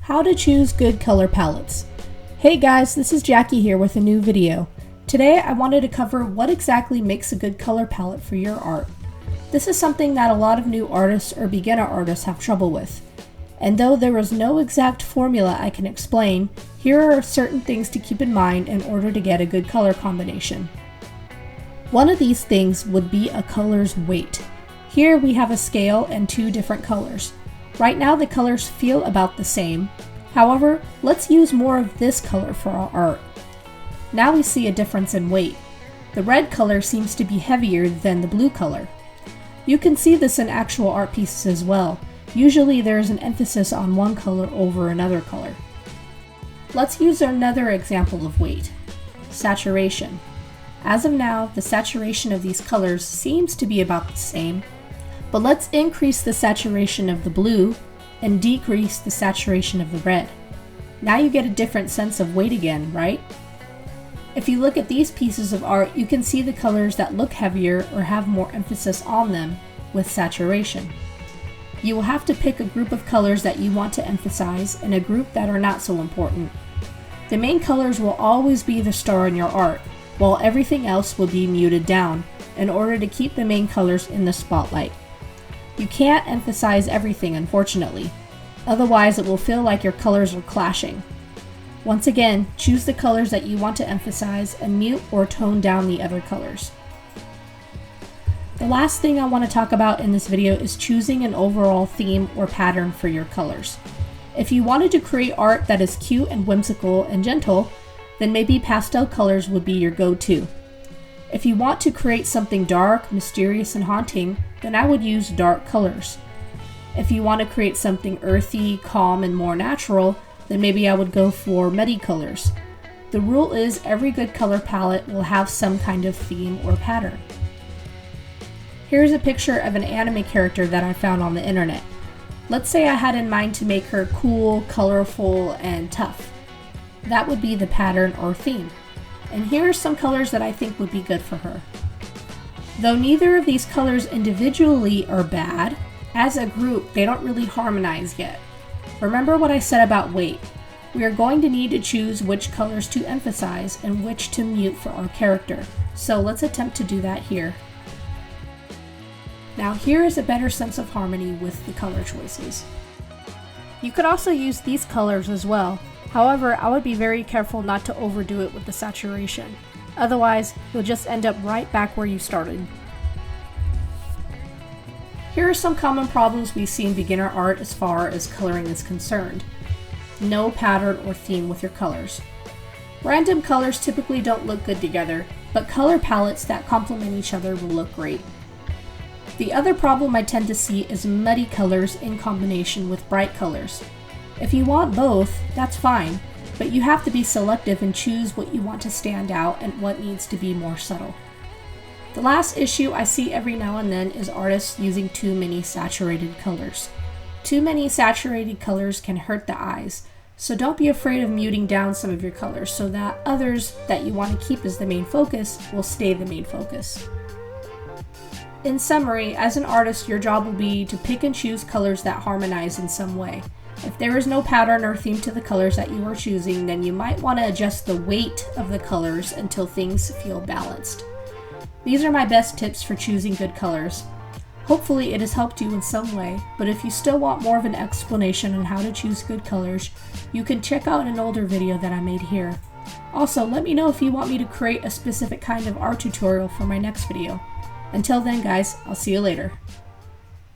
How to choose good color palettes. Hey guys, this is Jackie here with a new video. Today I wanted to cover what exactly makes a good color palette for your art. This is something that a lot of new artists or beginner artists have trouble with. And though there is no exact formula I can explain, here are certain things to keep in mind in order to get a good color combination. One of these things would be a color's weight. Here we have a scale and two different colors. Right now the colors feel about the same. However, let's use more of this color for our art. Now we see a difference in weight. The red color seems to be heavier than the blue color. You can see this in actual art pieces as well. Usually there is an emphasis on one color over another color. Let's use another example of weight. Saturation. As of now, the saturation of these colors seems to be about the same. But let's increase the saturation of the blue and decrease the saturation of the red. Now you get a different sense of weight again, right? If you look at these pieces of art, you can see the colors that look heavier or have more emphasis on them with saturation. You will have to pick a group of colors that you want to emphasize and a group that are not so important. The main colors will always be the star in your art, while everything else will be muted down in order to keep the main colors in the spotlight. You can't emphasize everything, unfortunately. Otherwise, it will feel like your colors are clashing. Once again, choose the colors that you want to emphasize and mute or tone down the other colors. The last thing I want to talk about in this video is choosing an overall theme or pattern for your colors. If you wanted to create art that is cute and whimsical and gentle, then maybe pastel colors would be your go-to. If you want to create something dark, mysterious, and haunting, then I would use dark colors. If you want to create something earthy, calm, and more natural, then maybe I would go for muddy colors. The rule is every good color palette will have some kind of theme or pattern. Here's a picture of an anime character that I found on the internet. Let's say I had in mind to make her cool, colorful, and tough. That would be the pattern or theme. And here are some colors that I think would be good for her. Though neither of these colors individually are bad, as a group they don't really harmonize yet. Remember what I said about weight. We are going to need to choose which colors to emphasize and which to mute for our character. So let's attempt to do that here. Now here is a better sense of harmony with the color choices. You could also use these colors as well. However, I would be very careful not to overdo it with the saturation. Otherwise, you'll just end up right back where you started. Here are some common problems we see in beginner art as far as coloring is concerned. No pattern or theme with your colors. Random colors typically don't look good together, but color palettes that complement each other will look great. The other problem I tend to see is muddy colors in combination with bright colors. If you want both, that's fine, but you have to be selective and choose what you want to stand out and what needs to be more subtle. The last issue I see every now and then is artists using too many saturated colors. Too many saturated colors can hurt the eyes, so don't be afraid of muting down some of your colors so that others that you want to keep as the main focus will stay the main focus. In summary, as an artist, your job will be to pick and choose colors that harmonize in some way. If there is no pattern or theme to the colors that you are choosing, then you might want to adjust the weight of the colors until things feel balanced. These are my best tips for choosing good colors. Hopefully it has helped you in some way, but if you still want more of an explanation on how to choose good colors, you can check out an older video that I made here. Also, let me know if you want me to create a specific kind of art tutorial for my next video. Until then guys, I'll see you later.